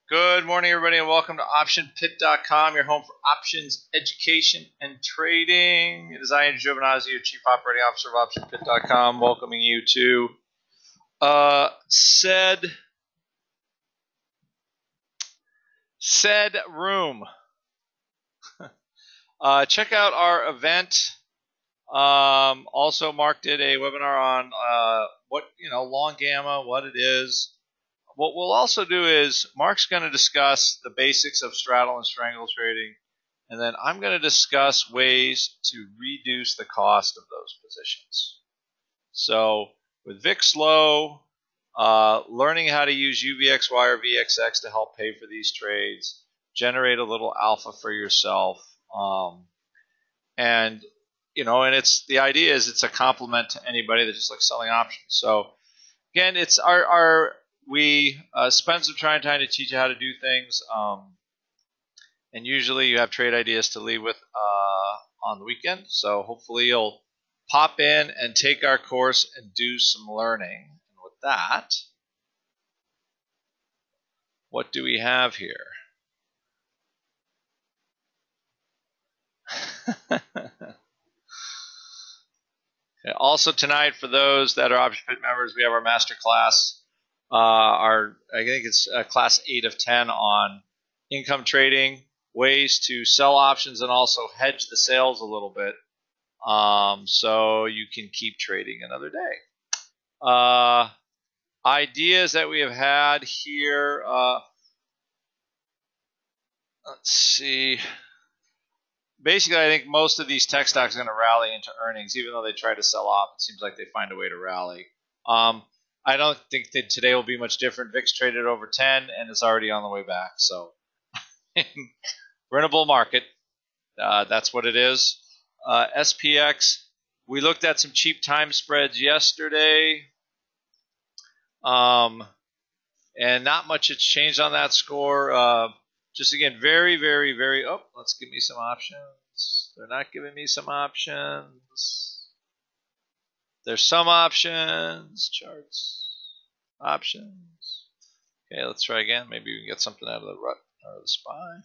Good morning, everybody, and welcome to OptionPit.com, your home for options education and trading. It is I, Andrew Giovinazzi, your Chief Operating Officer of OptionPit.com, welcoming you to said room. Check out our event. Also, Mark did a webinar on long gamma, what it is. What we'll also do is Mark's going to discuss the basics of straddle and strangle trading, and then I'm going to discuss ways to reduce the cost of those positions. So with VIX low, learning how to use UVXY or VXX to help pay for these trades, generate a little alpha for yourself, and it's the idea is it's a complement to anybody that just likes selling options. So again, it's we spend some time to teach you how to do things, and usually you have trade ideas to leave with on the weekend. So hopefully you'll pop in and take our course and do some learning. And with that, what do we have here? Also tonight, for those that are OptionPit members, we have our master class. I think it's class 8 of 10 on income trading, ways to sell options and also hedge the sales a little bit, so you can keep trading another day. Ideas that we have had here. Let's see. Basically, I think most of these tech stocks are going to rally into earnings, even though they try to sell off. It seems like they find a way to rally. I don't think that today will be much different. VIX traded over 10 and it's already on the way back. So we're in a bull market. That's what it is. SPX, we looked at some cheap time spreads yesterday. And not much has changed on that score. Just again, very, very, very, let's give me some options. They're not giving me some options. There's some options, charts, options. Okay, let's try again. Maybe we can get something out of the rut or the spy.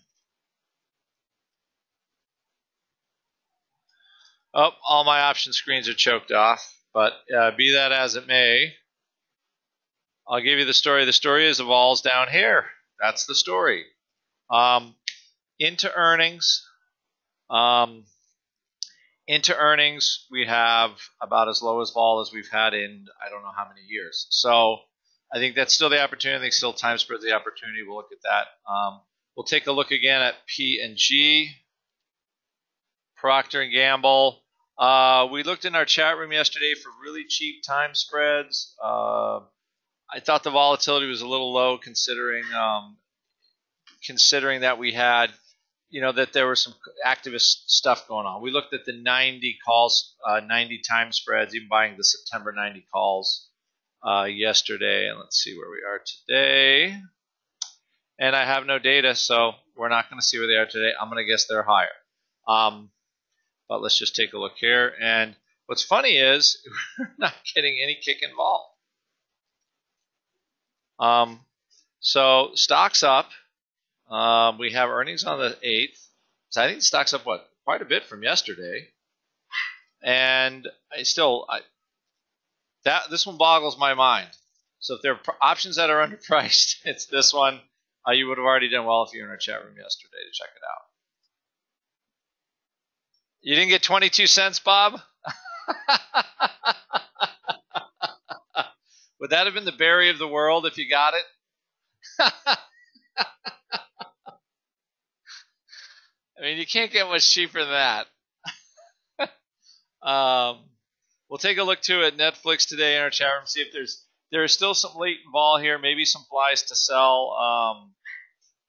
Oh, all my option screens are choked off, but be that as it may, I'll give you the story. The story is the vol's down here. That's the story. Into earnings. Into earnings, we have about as low as vol as we've had in I don't know how many years. So I think that's still the opportunity. I think still time spread the opportunity. We'll look at that. We'll take a look again at P&G, Procter & Gamble. We looked in our chat room yesterday for really cheap time spreads. I thought the volatility was a little low considering that we had that there was some activist stuff going on. We looked at the 90 calls, 90 time spreads, even buying the September 90 calls yesterday. And let's see where we are today. And I have no data, so we're not going to see where they are today. I'm going to guess they're higher. But let's just take a look here. And what's funny is we're not getting any kick involved. So stocks up. We have earnings on the 8th. So I think the stock's up, quite a bit from yesterday. And this one boggles my mind. So if there are options that are underpriced, it's this one. You would have already done well if you were in our chat room yesterday to check it out. You didn't get 22 cents, Bob? Would that have been the berry of the world if you got it? I mean, you can't get much cheaper than that. We'll take a look too at Netflix today in our chat room, see if there is still some latent vol here, maybe some flies to sell.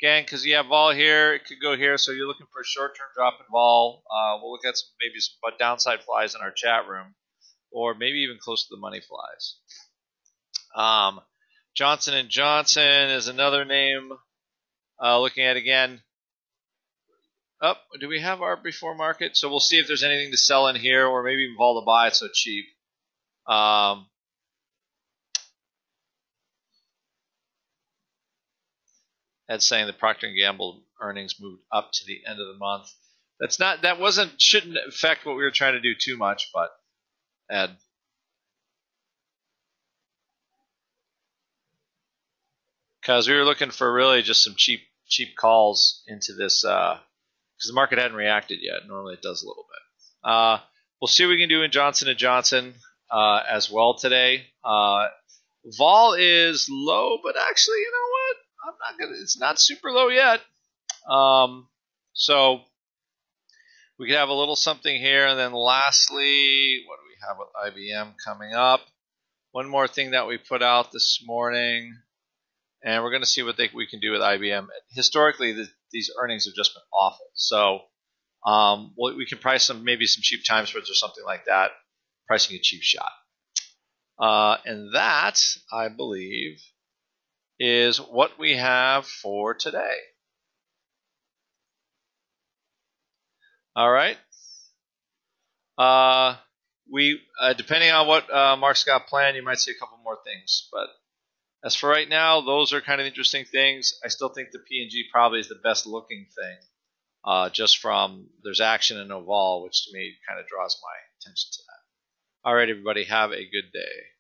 Again, because you have vol here, it could go here, so you're looking for a short-term drop in vol. We'll look at maybe some downside flies in our chat room, or maybe even close to the money flies. Johnson & Johnson is another name. Looking at again. Do we have our before market? So we'll see if there's anything to sell in here, or maybe even vol to buy. It's so cheap. Ed saying the Procter & Gamble earnings moved up to the end of the month. Shouldn't affect what we were trying to do too much, but Ed. Because we were looking for really just some cheap calls into this, because the market hadn't reacted yet. Normally it does a little bit. We'll see what we can do in Johnson & Johnson as well today. Vol is low, but actually, you know what? It's not super low yet. So we could have a little something here, and then lastly, what do we have with IBM coming up? One more thing that we put out this morning, and we're going to see what we can do with IBM. Historically, these earnings have just been awful. So we can price maybe some cheap time spreads or something like that, pricing a cheap shot. And that, I believe, is what we have for today. All right. Depending on what Mark's got planned, you might see a couple more things. But as for right now, those are kind of interesting things. I still think the P&G probably is the best looking thing, just from there's action in no vol, which to me kind of draws my attention to that. All right, everybody, have a good day.